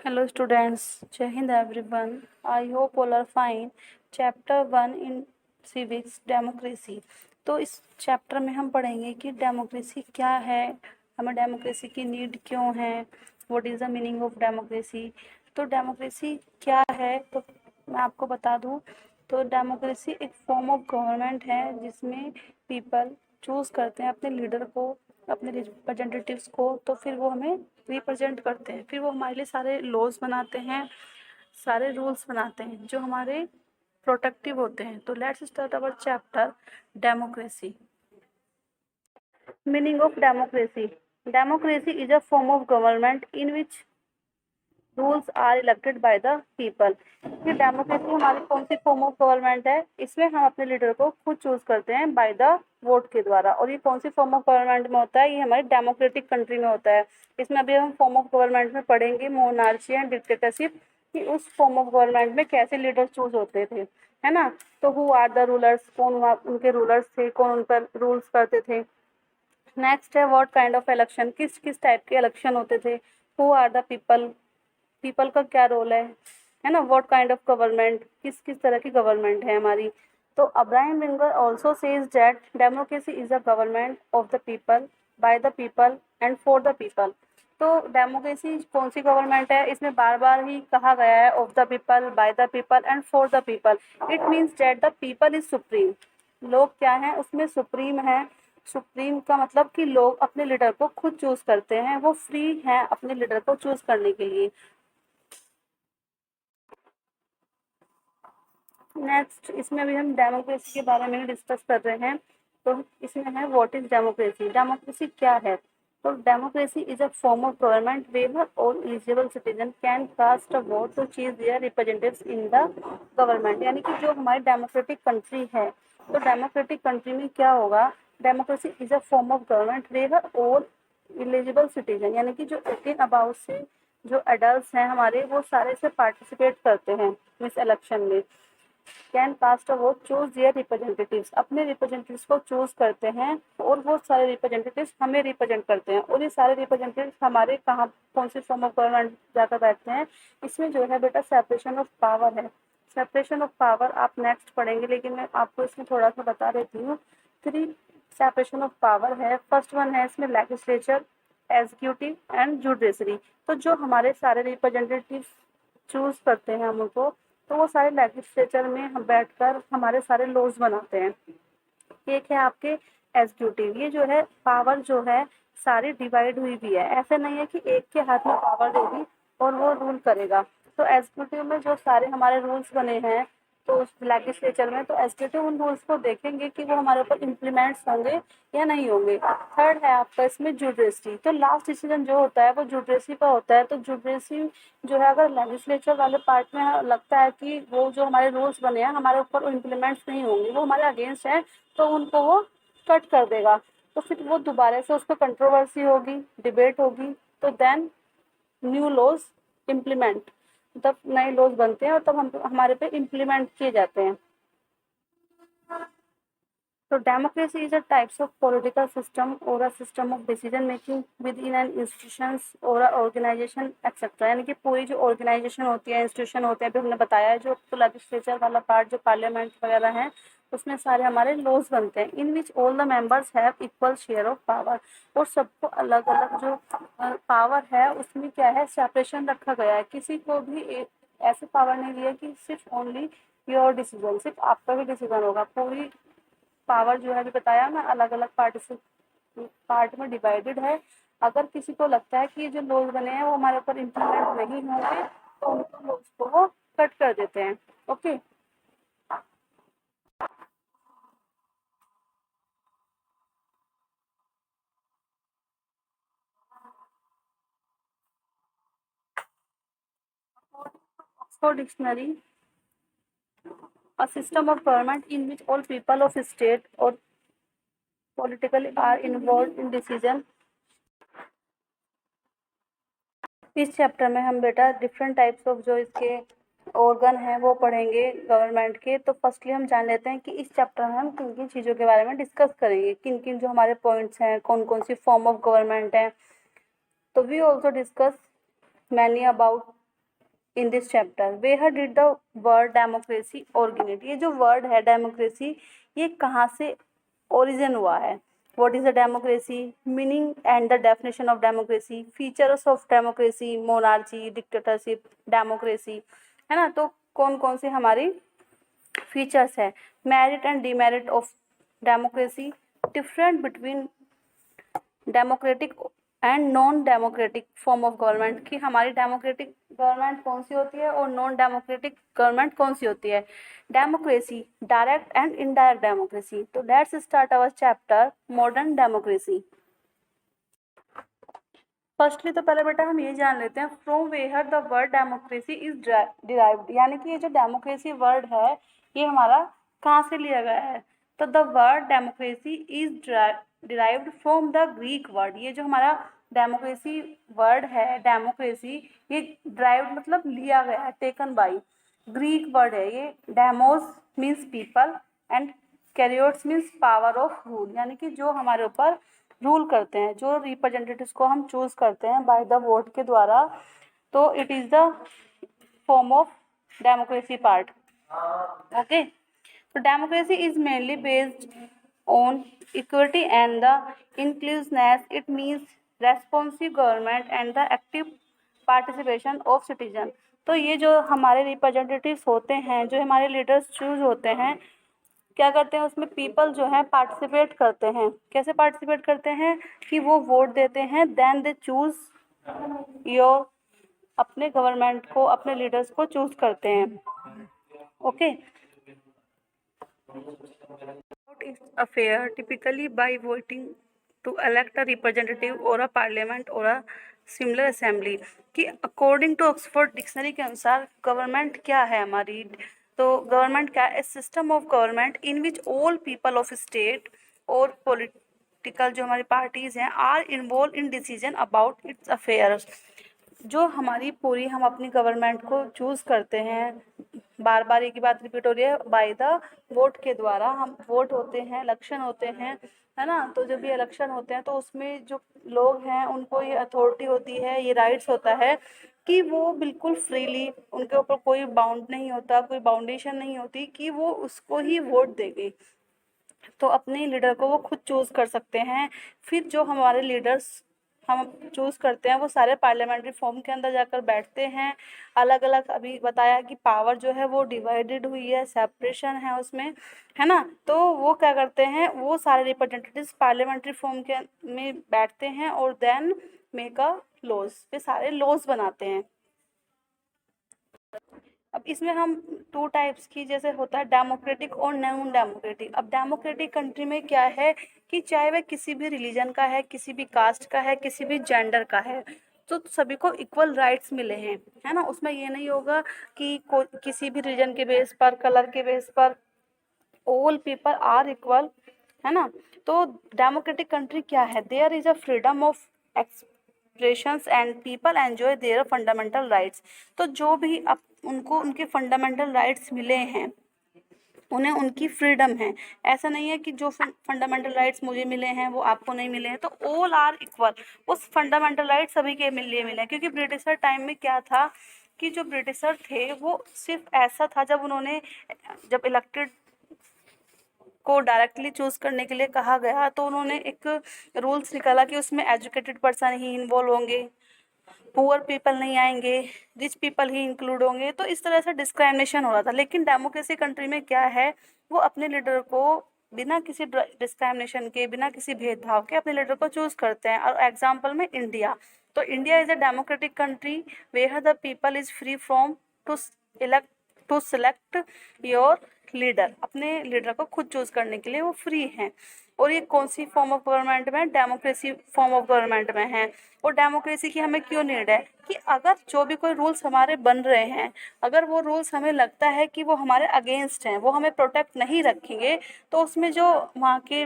Hello students, Jai Hind everyone. I hope all are fine. Chapter 1 in Civics Democracy. तो इस chapter में हम पढ़ेंगे कि डेमोक्रेसी क्या है, हमें डेमोक्रेसी की नीड क्यों है, what is the meaning of democracy. तो डेमोक्रेसी क्या है, तो मैं आपको बता दूं। तो डेमोक्रेसी एक फॉर्म ऑफ गवर्नमेंट है जिसमें पीपल चूज़ करते हैं अपने लीडर को, अपने रिप्रेजेंटेटिव्स को। तो फिर वो हमें रिप्रेजेंट करते हैं, फिर वो हमारे लिए सारे लॉज बनाते हैं, सारे रूल्स बनाते हैं जो हमारे प्रोटेक्टिव होते हैं। तो let's start our chapter democracy. Meaning of democracy. Democracy is a form of government in which rules are elected by the people. ये डेमोक्रेसी हमारी कौन सी फॉर्म ऑफ गवर्नमेंट है? इसमें हम अपने लीडर को खुद चूज करते हैं बाय द वोट के द्वारा। और ये कौन सी फॉर्म ऑफ गवर्नमेंट में होता है? ये हमारी डेमोक्रेटिक कंट्री में होता है। इसमें अभी हम फॉर्म ऑफ गवर्नमेंट में पढ़ेंगे मोनार्ची एंड डिक्टेटरशिप, कि उस फॉर्म ऑफ गवर्नमेंट में कैसे लीडर चूज होते थे, है ना। तो हु आर द रूलर्स, कौन उनके रूलर्स थे, कौन उन पर रूल्स करते थे। नेक्स्ट है व्हाट काइंड ऑफ इलेक्शन, किस किस टाइप के इलेक्शन होते थे। Who are the people, people का क्या रोल है ना। व्हाट काइंड ऑफ गवर्नमेंट, किस किस तरह की गवर्नमेंट है हमारी। तो Abraham Lincoln also says that democracy is a government of the people, bye the people and for the people. तो डेमोक्रेसी कौन सी गवर्नमेंट है? इसमें बार बार ही कहा गया है of the people, bye the people and for the people. It means that the people is supreme. लोग क्या हैं उसमें? सुप्रीम है। सुप्रीम का मतलब कि लोग अपने लीडर को खुद चूज करते हैं, वो फ्री हैं अपने लीडर को चूज करने के लिए। नेक्स्ट, इसमें अभी हम डेमोक्रेसी के बारे में डिस्कस कर रहे हैं। तो इसमें है व्हाट इज डेमोक्रेसी। डेमोक्रेसी क्या है? तो democracy is a form of government where all eligible citizen can cast a vote to choose their representatives in the government. यानी कि जो हमारी डेमोक्रेटिक कंट्री है, तो डेमोक्रेटिक कंट्री में क्या होगा? Democracy is a form of government where all eligible citizen, यानी कि जो 18 अबाउट से जो एडल्ट हैं हमारे, वो सारे से पार्टिसिपेट करते हैं इस इलेक्शन में। Can cast a vote choose their representatives, अपने रिप्रेजेंटेटिव्स को चूज करते हैं और वो सारे रिप्रेजेंटेटिव्स हमें रिप्रेजेंट करते हैं। और ये सारे रिप्रेजेंटेटिव्स हमारे कहाँ, कौन सी फॉर्म ऑफ गवर्नमेंट जाकर बैठते हैं? इसमें जो है बेटा सेपरेशन ऑफ पावर है। सेपरेशन ऑफ पावर आप नेक्स्ट पढ़ेंगे, लेकिन मैं आपको इसमें थोड़ा सा बता देती हूँ। 3 सेपरेशन ऑफ पावर है। फर्स्ट वन है इसमें लेजिस्लेचर, एग्जीक्यूटिव एंड जुडिशरी। तो जो हमारे सारे रिप्रेजेंटेटिव चूज करते हैं हम उनको, तो वो सारे लेजिस्लेचर में हम बैठकर हमारे सारे लॉज बनाते हैं। एक है आपके एग्जीक्यूटिव, ये जो है पावर जो है सारी डिवाइड हुई भी है, ऐसे नहीं है कि एक के हाथ में पावर दे दी और वो रूल करेगा। तो एग्जीक्यूटिव में जो सारे हमारे रूल्स बने हैं, तो लेजिस्लेचर में, तो एग्जीक्यूटिव उन रूल्स को देखेंगे कि वो हमारे ऊपर इम्प्लीमेंट्स होंगे या नहीं होंगे। थर्ड है आपका इसमें जुडिशरी। तो लास्ट डिसीजन जो होता है वो जुडिशरी का होता है। तो जुडिशरी जो है, अगर लेजिस्लेचर वाले पार्ट में लगता है कि वो जो हमारे रूल्स बने हैं हमारे ऊपर इम्प्लीमेंट्स नहीं होंगे, वो हमारे अगेंस्ट है, तो उनको वो कट कर देगा। तो फिर वो दोबारा से उस पर कंट्रोवर्सी होगी, डिबेट होगी, तो देन न्यू लॉज इम्प्लीमेंट, तब नए लॉज बनते हैं और तब हम हमारे पे इम्प्लीमेंट किए जाते हैं। तो democracy is a types of political system और a system of decision making within an institutions और ऑर्गेनाइजेशन एक्सेट्रा। यानी कि पूरी जो ऑर्गेनाइजेशन होती है, इंस्टीट्यूशन होते हैं, अभी हमने बताया है, जो लेजिस्लेचर वाला पार्ट जो पार्लियामेंट वगैरह है, उसमें सारे हमारे लॉज बनते हैं। In which all the members have equal share of power. और सबको अलग अलग जो पावर है उसमें क्या है, सेपरेशन रखा गया है। किसी को भी ऐसे पावर नहीं दिया कि सिर्फ ओनली योर डिसीजन, सिर्फ आपका ही डिसीजन होगा। पूरी पावर जो है अभी बताया ना, अलग अलग पार्ट में डिवाइडेड है। अगर किसी को लगता है कि जो लॉज बने हैं वो हमारे ऊपर इम्प्लीमेंट नहीं होंगे, तो उनको लॉज को वो कट कर देते हैं। Okay. Oxford dictionary, a system of government in which all people of state or politically are involved in decision। इस चैप्टर में हम बेटा डिफरेंट टाइप्स ऑफ जो इसके ऑर्गन हैं वो पढ़ेंगे गवर्नमेंट के। तो फर्स्टली हम जान लेते हैं कि इस चैप्टर में हम किन किन चीज़ों के बारे में डिस्कस करेंगे, किन किन जो हमारे पॉइंट्स हैं, कौन कौन सी फॉर्म ऑफ गवर्नमेंट है। तो we also discuss many about in this chapter, where did the word democracy originate. ये जो वर्ड है डेमोक्रेसी, ये कहाँ से ओरिजिन हुआ है। What is the democracy, meaning and the definition of democracy, features of democracy, monarchy, dictatorship, democracy, है ना। तो कौन कौन सी हमारी फीचर्स है, merit and demerit of democracy, different between democratic and non democratic form of government, कि हमारी democratic government कौन सी होती है और नॉन डेमोक्रेटिक गवर्नमेंट कौन सी होती है। Democracy, direct and indirect democracy. तो let's start our chapter modern democracy. Firstly तो पहले बेटा हम ये जान लेते हैं from where the word democracy is derived, यानी कि ये जो डेमोक्रेसी वर्ड है ये हमारा कहाँ से लिया गया है। तो the word democracy is derived from the Greek word. ये जो हमारा डेमोक्रेसी वर्ड है, डेमोक्रेसी, ये ड्राइव्ड मतलब लिया गया है, टेकन बाई ग्रीक वर्ड है ये। Demos means people and karyotes means power of rule, यानी कि जो हमारे ऊपर रूल करते हैं, जो रिप्रेजेंटेटिव्स को हम चूज करते हैं बाय द वोट के द्वारा। तो it is the form of democracy part. Okay, तो democracy is mainly based on equity and the inclusiveness. It means responsive government and the active participation of citizen. तो ये जो हमारे रिप्रेजेंटेटिव्स होते हैं, जो हमारे लीडर्स चूज होते हैं, क्या करते हैं उसमें पीपल जो है पार्टिसिपेट करते हैं। कैसे पार्टिसिपेट करते हैं कि वो वोट देते हैं, देन दे चूज योर, अपने गवर्नमेंट को, अपने लीडर्स को चूज करते हैं। Okay, is affair typically by voting to elect a representative or a parliament or a similar assembly। कि अकॉर्डिंग टू ऑक्सफोर्ड डिक्शनरी के अनुसार गवर्नमेंट क्या है हमारी। तो गवर्नमेंट क्या है, system of government in which all people of state और पॉलिटिकल जो हमारी पार्टीज हैं are involve in decision about its affairs. जो हमारी पूरी, हम अपनी गवर्नमेंट को चूज करते हैं, बार बार एक ही बात रिपीट हो रही है, बाय द वोट के द्वारा। हम वोट होते हैं, इलेक्शन होते हैं, है ना। तो जब ये इलेक्शन होते हैं तो उसमें जो लोग हैं उनको ये अथॉरिटी होती है, ये राइट्स होता है कि वो बिल्कुल फ्रीली, उनके ऊपर कोई बाउंड नहीं होता, कोई बाउंडेशन नहीं होती कि वो उसको ही वोट देंगे। तो अपने लीडर को वो खुद चूज कर सकते हैं। फिर जो हमारे लीडर्स हम चूज करते हैं वो सारे पार्लियामेंट्री फॉर्म के अंदर जाकर बैठते हैं। अलग अलग, अभी बताया कि पावर जो है वो डिवाइडेड हुई है, सेपरेशन है उसमें, है ना। तो वो क्या करते हैं, वो सारे रिप्रेजेंटेटिव्स पार्लियामेंट्री फॉर्म के में बैठते हैं और देन मेक अ लॉज, पे सारे लॉज बनाते हैं। अब इसमें हम टू टाइप्स की, जैसे होता है डेमोक्रेटिक और नॉन डेमोक्रेटिक। अब डेमोक्रेटिक कंट्री में क्या है कि चाहे वह किसी भी रिलीजन का है, किसी भी कास्ट का है, किसी भी जेंडर का है, तो सभी को इक्वल राइट्स मिले हैं, है ना। उसमें ये नहीं होगा कि किसी भी रीजन के बेस पर, कलर के बेस पर, ऑल पीपल आर इक्वल, है ना। तो डेमोक्रेटिक कंट्री क्या है, there is a freedom of expressions and people enjoy their fundamental rights. तो जो भी अब उनको उनके फंडामेंटल राइट्स मिले हैं, उन्हें उनकी फ्रीडम है। ऐसा नहीं है कि जो फंडामेंटल राइट्स मुझे मिले हैं वो आपको नहीं मिले हैं। तो ऑल आर इक्वल, उस फंडामेंटल राइट्स सभी के लिए मिले हैं। क्योंकि ब्रिटिशर टाइम में क्या था कि जो ब्रिटिशर थे वो सिर्फ ऐसा था, जब इलेक्टेड को डायरेक्टली चूज करने के लिए कहा गया तो उन्होंने एक रूल्स निकाला कि उसमें एजुकेटेड पर्सन ही इन्वॉल्व होंगे, पुअर पीपल नहीं आएंगे, रिच पीपल ही इंक्लूड होंगे। तो इस तरह से डिस्क्रिमिनेशन हो रहा था। लेकिन डेमोक्रेसी कंट्री में क्या है, वो अपने लीडर को बिना किसी डिस्क्रिमिनेशन के, बिना किसी भेदभाव के अपने लीडर को चूज करते हैं। और एग्जाम्पल में इंडिया, तो India is a democratic country where the people is free from to elect to select your leader. अपने लीडर को खुद चूज करने के लिए वो फ्री हैं। और ये कौन सी फॉर्म ऑफ गवर्नमेंट में, डेमोक्रेसी फॉर्म ऑफ गवर्नमेंट में है। और डेमोक्रेसी की हमें क्यों नीड है कि अगर जो भी कोई रूल्स हमारे बन रहे हैं, अगर वो रूल्स हमें लगता है कि वो हमारे अगेंस्ट हैं, वो हमें प्रोटेक्ट नहीं रखेंगे, तो उसमें जो वहाँ के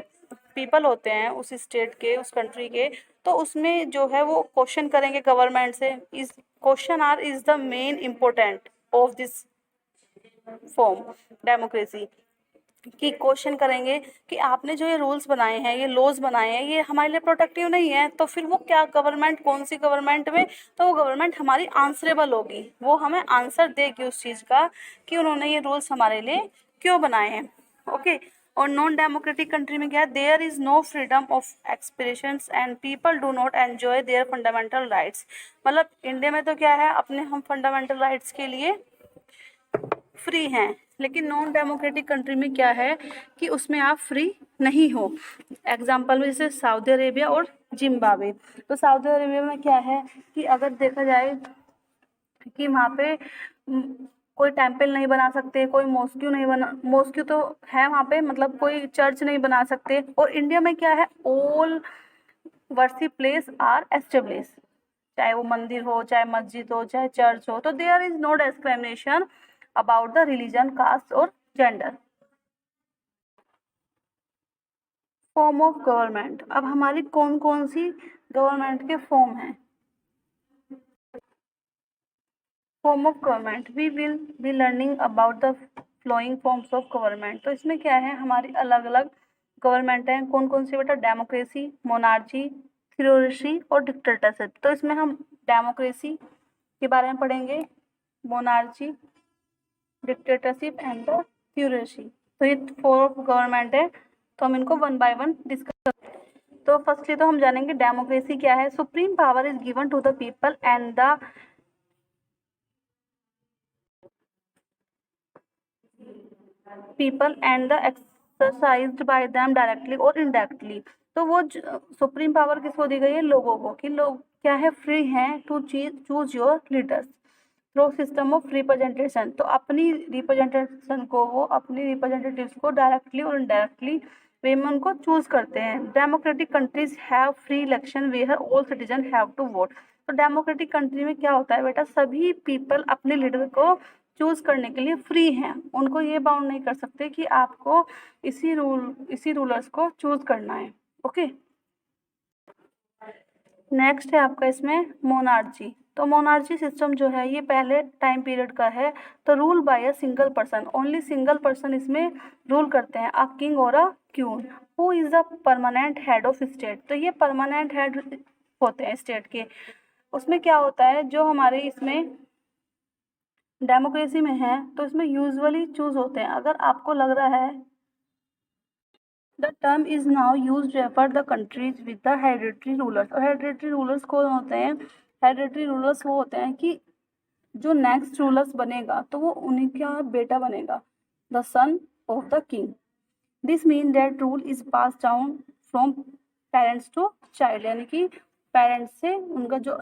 पीपल होते हैं उस स्टेट के, उस कंट्री के, तो उसमें जो है वो क्वेश्चन करेंगे गवर्नमेंट से। इस question are is the main important of this form democracy. कि क्वेश्चन करेंगे कि आपने जो ये रूल्स बनाए हैं, ये लॉज बनाए हैं, ये हमारे लिए प्रोटेक्टिव नहीं है, तो फिर वो क्या गवर्नमेंट, कौन सी गवर्नमेंट में, तो वो गवर्नमेंट हमारी आंसरेबल होगी, वो हमें आंसर देगी उस चीज़ का कि उन्होंने ये रूल्स हमारे लिए क्यों बनाए हैं। ओके। और नॉन डेमोक्रेटिक कंट्री में क्या है, there is no freedom of expressions and people do not enjoy their fundamental rights. मतलब इंडिया में तो क्या है, अपने हम फंडामेंटल राइट्स के लिए फ्री हैं, लेकिन नॉन डेमोक्रेटिक कंट्री में क्या है कि उसमें आप फ्री नहीं हो। एग्जाम्पल में जैसे सऊदी अरेबिया और जिम्बाब्वे। तो सऊदी अरेबिया में क्या है कि अगर देखा जाए कि वहाँ पे कोई टेम्पल नहीं बना सकते, कोई मॉस्क्यू नहीं बना, मॉस्क्यू तो है वहाँ पे, मतलब कोई चर्च नहीं बना सकते। और इंडिया में क्या है, all worship place are establish, चाहे वो मंदिर हो, चाहे मस्जिद हो, चाहे चर्च हो, तो there is no discrimination about the religion, caste और जेंडर। फॉर्म ऑफ गवर्नमेंट, अब हमारी कौन कौन सी गवर्नमेंट के फॉर्म हैं। Form of government, we will be learning about the following forms of government. तो इसमें क्या है, हमारी अलग अलग गवर्नमेंट हैं। कौन कौन सी बेटा, डेमोक्रेसी, मोनार्ची, थ्योरेसी और डिक्टेटरशिप। तो इसमें हम डेमोक्रेसी के बारे में पढ़ेंगे, मोनार्ची, डिक्टेटरशिप एंड द थ्योरेसी। तो ये 4 ऑफ गवर्नमेंट है, तो हम इनको 1 बाय 1 डिस्कस। तो फर्स्टली तो हम जानेंगे डेमोक्रेसी क्या है। Supreme power is given to the people and the people and the exercised by them directly और इनडायरेक्टली। तो वो सुप्रीम पावर किसको दी गई है, लोगों को, कि लोग क्या है, फ्री हैं to choose your leaders through system of representation. तो अपनी रिप्रेजेंटेशन को, वो अपनी रिप्रेजेंटेटिव्स को डायरेक्टली और इनडायरेक्टली वे में उनको चूज करते हैं। Democratic countries have free election where all citizen have to vote. तो डेमोक्रेटिक कंट्री में क्या होता है बेटा, सभी पीपल अपने लीडर को चूज करने के लिए फ्री हैं, उनको ये बाउंड नहीं कर सकते कि आपको इसी रूलर्स को चूज करना है। ओके। नेक्स्ट है आपका इसमें मोनार्ची। तो मोनार्ची सिस्टम जो है ये पहले टाइम पीरियड का है। तो rule by a single person, only single person इसमें रूल करते हैं, अ किंग और a queen, who is the permanent head of state. तो ये परमानेंट हेड होते हैं स्टेट के। उसमें क्या होता है, जो हमारे इसमें डेमोक्रेसी में है तो इसमें यूजुअली चूज होते हैं। अगर आपको लग रहा है, the term is now use refer the countries with the hereditary rulers. और हेरिडेटरी रूलर्स कौन होते हैं, हेरिडेटरी रूलर्स वो होते हैं कि जो नेक्स्ट रूलर्स बनेगा तो वो उन्हीं का बेटा बनेगा, the son of the king. This mean that rule is pass down from parents to child, यानी कि पेरेंट्स से उनका जो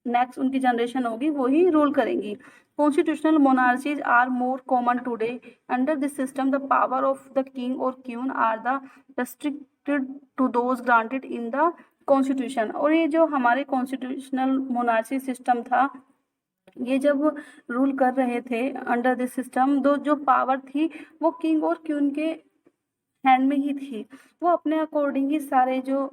नेक्स्ट उनकी जनरेशन होगी वो ही रूल करेंगी। Constitutional monarchies are more common today. Under this system the power of the king और queen are the restricted to those granted in the constitution. और ये जो हमारे कॉन्स्टिट्यूशनल मोनार्ची सिस्टम था, ये जब रूल कर रहे थे अंडर दिस सिस्टम, दो जो पावर थी वो किंग और क्वीन के हैंड में ही थी। वो अपने अकॉर्डिंग ही सारे जो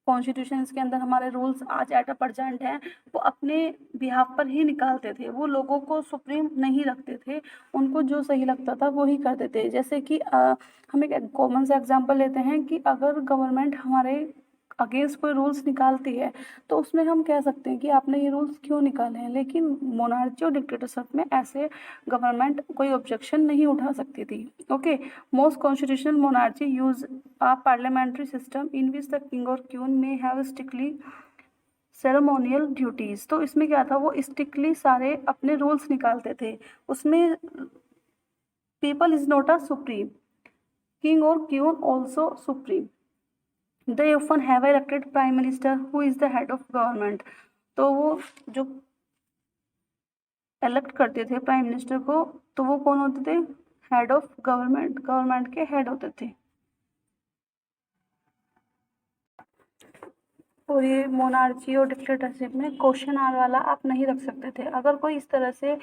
कॉन्स्टिट्यूशन के अंदर हमारे रूल्स आज एट अ प्रेजेंट हैं वो अपने बिहाफ पर ही निकालते थे। वो लोगों को सुप्रीम नहीं रखते थे, उनको जो सही लगता था वो ही करते थे। जैसे कि हम एक कॉमन सा एग्जांपल लेते हैं कि अगर गवर्नमेंट हमारे अगेंस्ट कोई रूल्स निकालती है तो उसमें हम कह सकते हैं कि आपने ये रूल्स क्यों निकाले हैं। लेकिन मोनार्ची और डिक्टेटरशिप में ऐसे गवर्नमेंट कोई ऑब्जेक्शन नहीं उठा सकती थी। Okay. Most constitutional monarchy use a parliamentary system in which the king और क्वीन में हैव स्ट्रिक्टली सेरेमोनियल ड्यूटीज। तो इसमें क्या था, वो स्ट्रिक्टली सारे अपने रूल्स निकालते थे। उसमें people is not a supreme, king और queen also supreme. they often have elected prime minister who is the head of government। तो वो जो इलेक्ट करते थे प्राइम मिनिस्टर को, तो वो कौन होते थे, हेड ऑफ गवर्नमेंट, गवर्नमेंट के हेड होते थे। और ये मोनार्ची और डिक्टेटरशिप में क्वेश्चन आर वाला आप नहीं रख सकते थे। अगर कोई इस तरह से,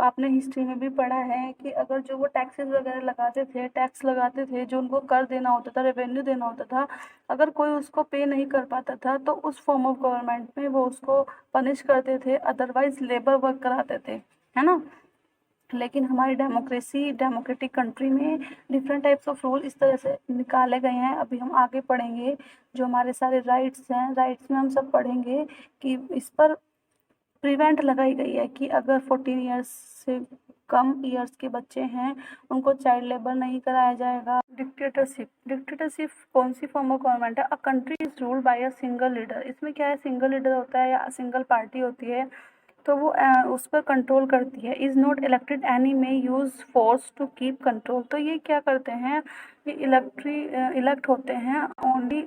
आपने हिस्ट्री में भी पढ़ा है कि अगर जो वो टैक्सेस वगैरह लगाते थे, टैक्स लगाते थे, जो उनको कर देना होता था, रेवेन्यू देना होता था, अगर कोई उसको पे नहीं कर पाता था तो उस फॉर्म ऑफ गवर्नमेंट में वो उसको पनिश करते थे, अदरवाइज लेबर वर्क कराते थे, है ना। लेकिन हमारी डेमोक्रेटिक कंट्री में डिफरेंट टाइप्स ऑफ रूल इस तरह से निकाले गए हैं। अभी हम आगे पढ़ेंगे जो हमारे सारे राइट्स हैं, राइट्स में हम सब पढ़ेंगे कि इस पर प्रिवेंट लगाई गई है कि अगर 14 ईयर्स से कम ईयर्स के बच्चे हैं उनको चाइल्ड लेबर नहीं कराया जाएगा। डिक्टेटरशिप कौन सी फॉर्म ऑफ गवर्नमेंट है? A country is ruled by a single leader. इसमें क्या है, सिंगल लीडर होता है या सिंगल पार्टी होती है, तो वो उस पर कंट्रोल करती है। Is not elected any may use force to keep control. तो ये क्या करते हैं, ये इलेक्ट होते हैं ओनली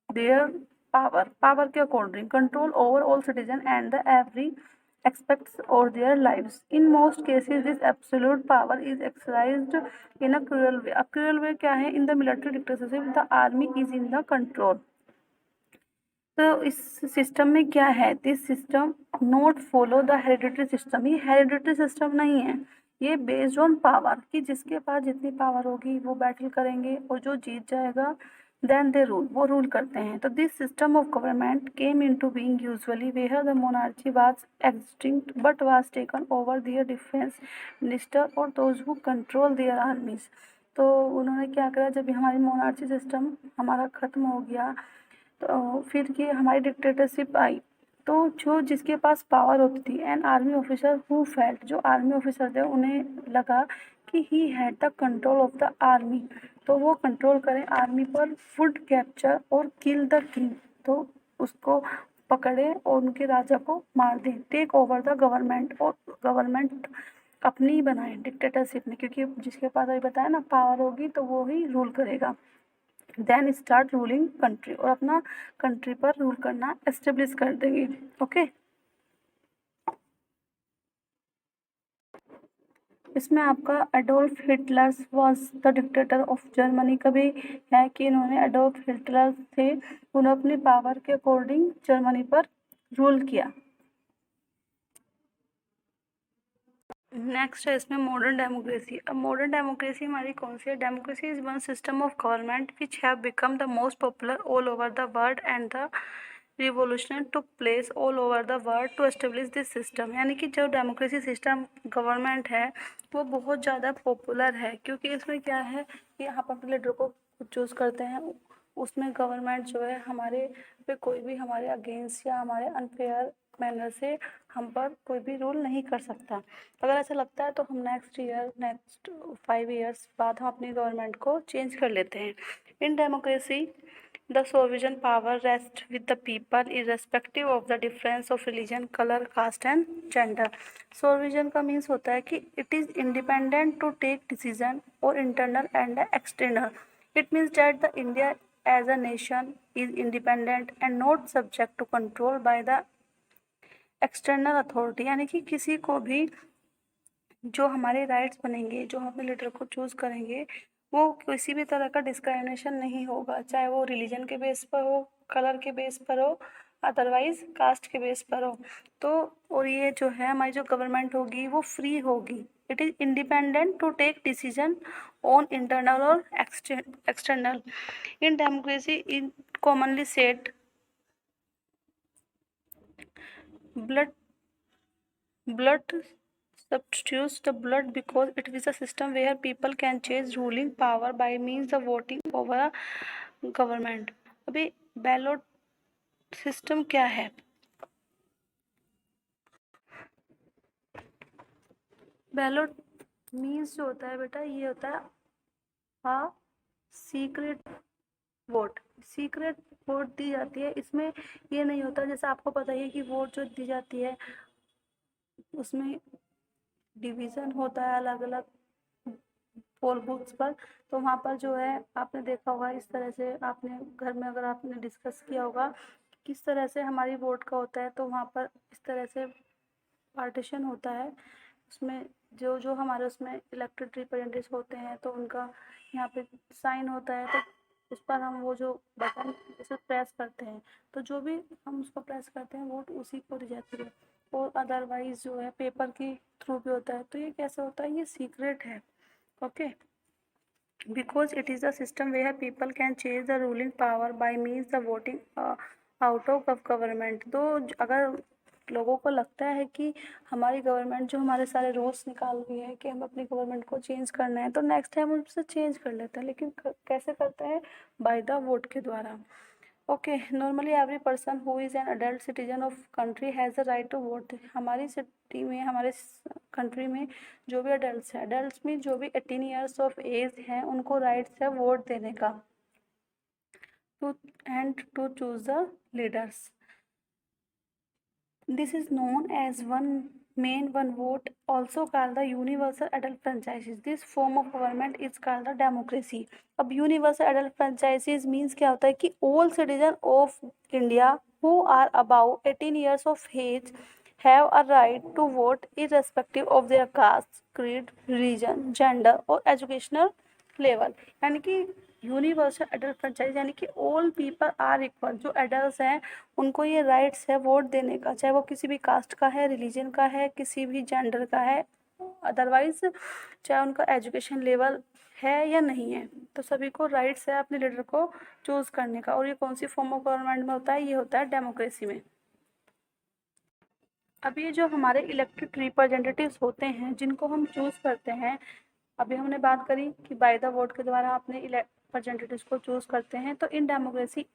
देयर पावर के according control over all citizen and the every aspects or their lives. In most cases, this absolute power is exercised in a cruel way. A cruel way क्या है? In the military dictatorship, the army is in the control. तो इस system में क्या है, this system not follow the hereditary system. ये hereditary system नहीं है, ये बेस्ड ऑन पावर कि जिसके पास जितनी पावर होगी वो बैटल करेंगे और जो जीत जाएगा देन दे रूल, वो रूल करते हैं। तो this system of government came into being usually where the monarchy was extinct but was taken over their defence minister और those who control their armies. तो उन्होंने क्या करा, जब हमारी मोनार्ची सिस्टम हमारा ख़त्म हो गया तो फिर ये हमारी डिक्टेटरशिप आई। तो जो जिसके पास पावर होती थी and army officer who felt, जो आर्मी ऑफिसर थे उन्हें लगा कि he had the control of the army, तो वो कंट्रोल करें आर्मी पर, वुड कैप्चर और किल द किंग, तो उसको पकड़े और उनके राजा को मार दें। टेक ओवर द गवर्नमेंट, और गवर्नमेंट अपनी बनाए डिक्टेटरशिप में, क्योंकि जिसके पास अभी बताया ना पावर होगी तो वो ही रूल करेगा। देन स्टार्ट रूलिंग कंट्री, और अपना कंट्री पर रूल करना एस्टेब्लिश कर देंगे। ओके इसमें आपका Adolf Hitler was the dictator of Germany का भी है कि इन्होंने एडोल्फ हिटलर थे, उन्होंने अपनी पावर के अकॉर्डिंग जर्मनी पर रूल किया। नेक्स्ट है इसमें मॉडर्न डेमोक्रेसी। अब मॉडर्न डेमोक्रेसी हमारी कौन सी है? Democracy is one system of government which have become the most popular all over the world and the revolution took place all over the world to establish this system. यानी कि जो democracy system government है वो बहुत ज़्यादा popular है, क्योंकि इसमें क्या है कि यहाँ पर अपने लीडर को चूज़ करते हैं, उसमें गवर्नमेंट जो है हमारे पे कोई भी हमारे अगेंस्ट या हमारे अनफेयर मैनर से हम पर कोई भी रूल नहीं कर सकता। अगर ऐसा लगता है तो हम नेक्स्ट 5 ईयर्स बाद हम अपनी गवर्नमेंट को चेंज कर लेते हैं। In democracy the sovereign power rest with the people irrespective of the difference of religion, colour, caste and gender. Sovereign का मीन्स होता है कि it is independent to take decision और internal and external. It means that the India as a nation is independent and not subject to control by the external authority। यानी कि किसी को भी जो हमारे राइट्स बनेंगे, जो हम अपने लीडर को चूज़ करेंगे, वो किसी भी तरह का डिस्क्रिमिनेशन नहीं होगा, चाहे वो रिलीजन के बेस पर हो, कलर के बेस पर हो, अदरवाइज कास्ट के बेस पर हो। तो और ये जो है हमारी जो गवर्नमेंट होगी वो फ्री होगी। It is independent to take decision on internal और external. In democracy in commonly said blood substitutes the blood because it is a system where people can change ruling power by means of voting over a government। अभी ballot system क्या है? Ballot means जो होता है बेटा, ये होता है a secret vote. Secret vote दी जाती है, इसमें ये नहीं होता, जैसे आपको पता ही है कि वोट जो दी जाती है उसमें डिवीज़न होता है अलग अलग पोल बूथ्स पर। तो वहाँ पर जो है आपने देखा होगा, इस तरह से आपने घर में अगर आपने डिस्कस किया होगा किस तरह से हमारी वोट का होता है, तो वहाँ पर इस तरह से पार्टीशन होता है। उसमें जो जो हमारे उसमें इलेक्टेड रिप्रेजेंटेटिव्स होते हैं तो उनका यहाँ पे साइन होता है, तो उस पर हम वो जो बटन उसे प्रेस करते हैं, तो जो भी हम उसको प्रेस करते हैं वोट उसी को दी जाती है। और अदरवाइज जो है पेपर के थ्रू भी होता है। तो ये कैसे होता है? ये सीक्रेट है। Okay because it is a system where people can change the ruling power by means of voting out of government। तो अगर लोगों को लगता है कि हमारी गवर्नमेंट जो हमारे सारे रूल्स निकाल रही है कि हम अपनी गवर्नमेंट को चेंज करना है, तो नेक्स्ट टाइम हम उसे चेंज कर लेते हैं, लेकिन कैसे करते हैं? बाय द वोट के द्वारा। Okay, normally every person who is an adult citizen of country has the right to vote. हमारी सिटी में, हमारे कंट्री में जो भी अडल्ट हैं, अडल्ट में जो भी 18 ईयर्स ऑफ एज हैं, उनको राइट्स है वोट देने का, to and to choose the leaders. This is known as one vote, also called the universal adult franchises. This form of government is called the democracy. अब universal adult franchises means क्या होता है कि all citizen of India who are above 18 years of age have a right to vote irrespective of their caste, creed, religion, gender or educational level। यानी कि universal adult franchise यानी कि all people are equal. जो adult हैं उनको ये rights है vote देने का, चाहे वो किसी भी कास्ट का है, रिलीजन का है, किसी भी जेंडर का है, अदरवाइज चाहे उनका एजुकेशन लेवल है या नहीं है, तो सभी को राइट्स है अपने लीडर को चूज करने का। और ये कौन सी फॉर्म ऑफ गवर्नमेंट में होता है? ये होता है डेमोक्रेसी में। अब ये जो हमारे इलेक्टेड रिप्रेजेंटेटिव्स होते हैं जिनको हम चूज करते हैं, अभी हमने बात करी कि बाय द वोट के द्वारा अपने रिप्रेजेंटेटिव्स को चूज करते हैं। तो in democracy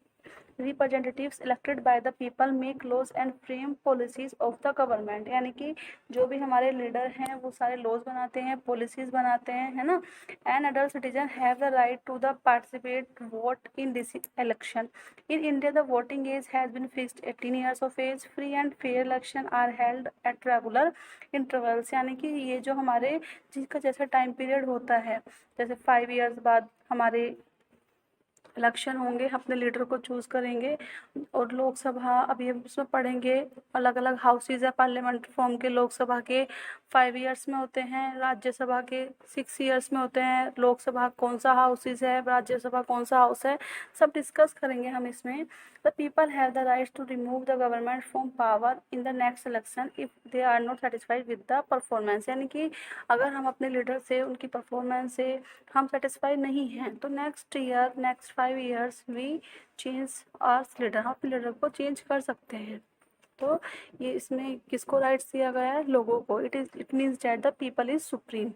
representatives elected by the people make laws and frame policies of the government. यानी कि जो भी हमारे लीडर हैं वो सारे लॉज बनाते हैं, पॉलिसीज बनाते हैं, है ना। An adult citizen have the right to the participate vote in this election. In India the voting age has been fixed 18 years of age. Free and fair election are held at regular intervals. यानी कि ये जो हमारे जिसका जैसा time period होता है, जैसे 5 ईयर्स बाद हमारे इलेक्शन होंगे, अपने लीडर को चूज करेंगे। और लोकसभा अभी हम उसमें पढ़ेंगे, अलग अलग हाउसेज है पार्लियामेंट फॉर्म के। लोकसभा के 5 ईयर्स में होते हैं, राज्यसभा के 6 ईयर्स में होते हैं। लोकसभा कौन सा हाउसेज है, राज्यसभा कौन सा हाउस है, सब डिस्कस करेंगे हम इसमें। The people have the right to remove the government from power in the next election if they are not satisfied with the performance. यानी कि अगर हम अपने लीडर से, उनकी परफॉर्मेंस से हम सेटिस्फाई नहीं हैं, तो next year, next 5 years we change our leader, हम अपने लीडर को चेंज कर सकते हैं। तो ये इसमें किसको राइट्स दिया गया है? लोगों को। It means that the people is supreme.